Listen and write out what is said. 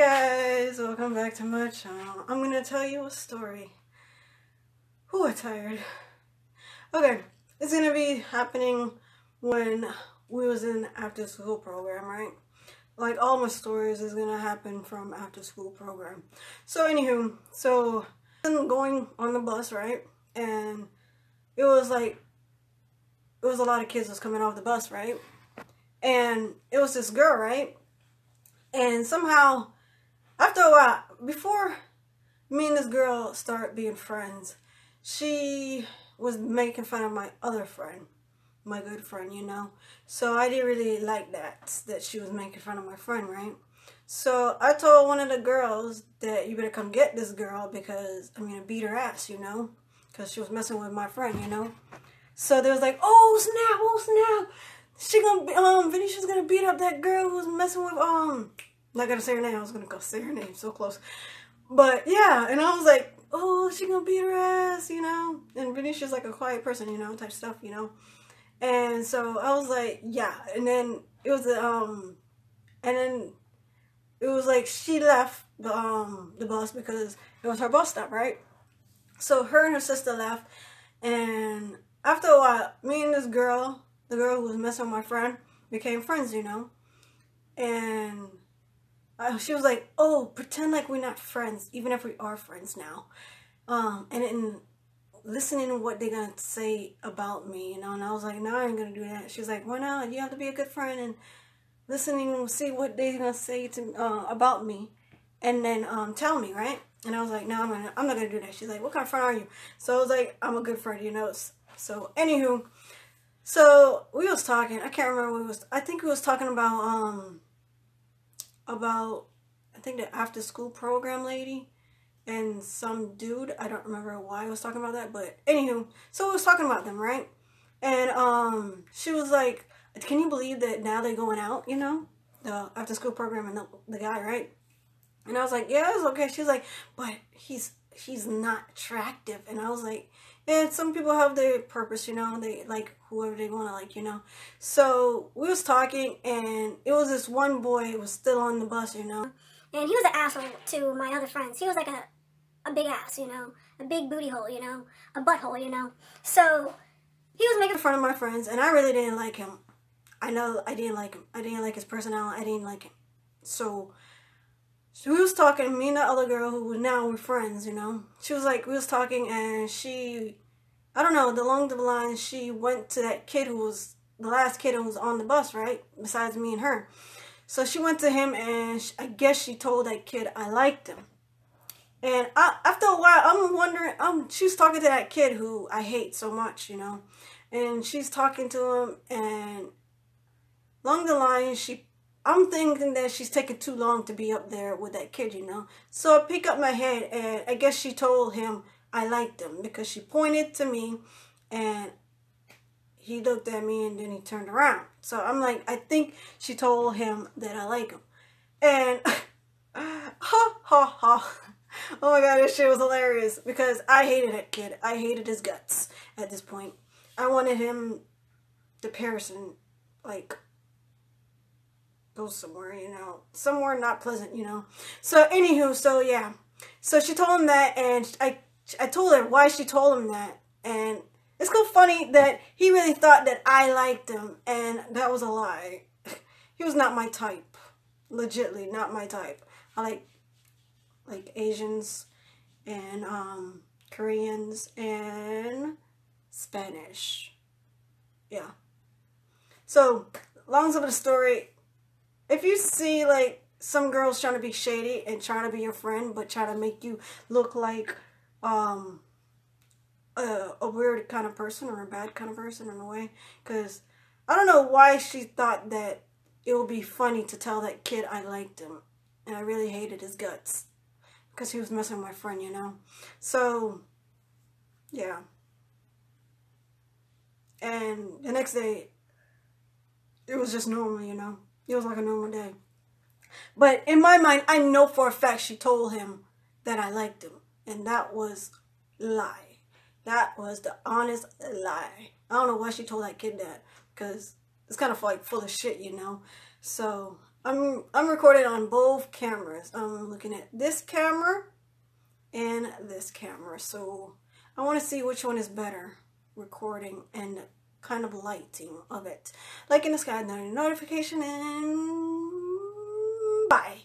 guys, welcome back to my channel. I'm gonna tell you a story. Whew, I'm tired. Okay, it's gonna be happening when we was in after school program, right? Like all my stories is gonna happen from after school program. So anywho, I'm going on the bus, right? And it was a lot of kids was coming off the bus, right? And it was this girl, right? And somehow, after a while, before me and this girl started being friends, she was making fun of my other friend, my good friend, you know. So I didn't really like that she was making fun of my friend, right? So I told one of the girls that you better come get this girl because I'm gonna beat her ass, you know, because she was messing with my friend, you know. So they was like, oh snap, she gonna be, Venesha's gonna beat up that girl who was messing with, not gonna say her name, I was gonna go say her name, so close. But yeah, and I was like, oh, she gonna beat her ass, you know. And Venesha's like a quiet person, you know, type stuff, you know. And so I was like, yeah. And then it was like she left the bus because it was her bus stop, right? So her and her sister left, and after a while, me and this girl, the girl who was messing with my friend, became friends, you know. And she was like, oh, pretend like we're not friends, even if we are friends now. And then listening to what they're going to say about me, you know. And I was like, no, I ain't going to do that. She was like, why not? You have to be a good friend and listening, see what they're going to say to about me. And then tell me, right? And I was like, no, I'm not going to do that. She's like, what kind of friend are you? So I was like, I'm a good friend, you know. So anywho, so we was talking. I can't remember what we was. I think we was talking about I think the after school program lady and some dude. I don't remember why I was talking about that, but anywho, so we was talking about them, right? And she was like, can you believe that now they're going out, you know, the after school program and the guy, right? And I was like, yeah, it's okay. She's like, but he's not attractive. And I was like, yeah, some people have their purpose, you know, they like whoever they want to like, you know. So we was talking, and it was this one boy who was still on the bus, you know. And he was an asshole to my other friends. He was like a big ass, you know, a big booty hole, you know, a butthole, you know. So he was making fun of my friends, and I really didn't like him. I know I didn't like him. I didn't like his personality. I didn't like him. So we was talking, me and the other girl who now we're friends, you know. She was like, we was talking, and she, I don't know, along the line, she went to that kid who was, the last kid who was on the bus, right? Besides me and her. So she went to him, and I guess she told that kid I liked him. And after a while, I'm wondering, she's talking to that kid who I hate so much, you know. And she's talking to him, and along the line, I'm thinking that she's taking too long to be up there with that kid, you know. So I pick up my head, and I guess she told him I liked him because she pointed to me, and he looked at me, and then he turned around. So I'm like, I think she told him that I like him. And ha ha ha. Oh my god, this shit was hilarious because I hated that kid. I hated his guts at this point. I wanted him to perish and like go somewhere, you know, somewhere not pleasant, you know. So anywho, so yeah, so she told him that, and I told her why she told him that, and it's so funny that he really thought that I liked him, and that was a lie. He was not my type, legitly not my type. I like Asians and Koreans and Spanish, yeah. So long of the story. If you see, like, some girls trying to be shady and trying to be your friend, but try to make you look like a weird kind of person or a bad kind of person in a way, because I don't know why she thought that it would be funny to tell that kid I liked him, and I really hated his guts, because he was messing with my friend, you know. So, yeah. And the next day, it was just normal, you know. It was like a normal day. But in my mind, I know for a fact she told him that I liked him. And that was lie. That was the honest lie. I don't know why she told that kid that. Because it's kind of like full of shit, you know. So I'm recording on both cameras. I'm looking at this camera and this camera, so I want to see which one is better recording and kind of lighting of it. Like in the sky, notification, and bye.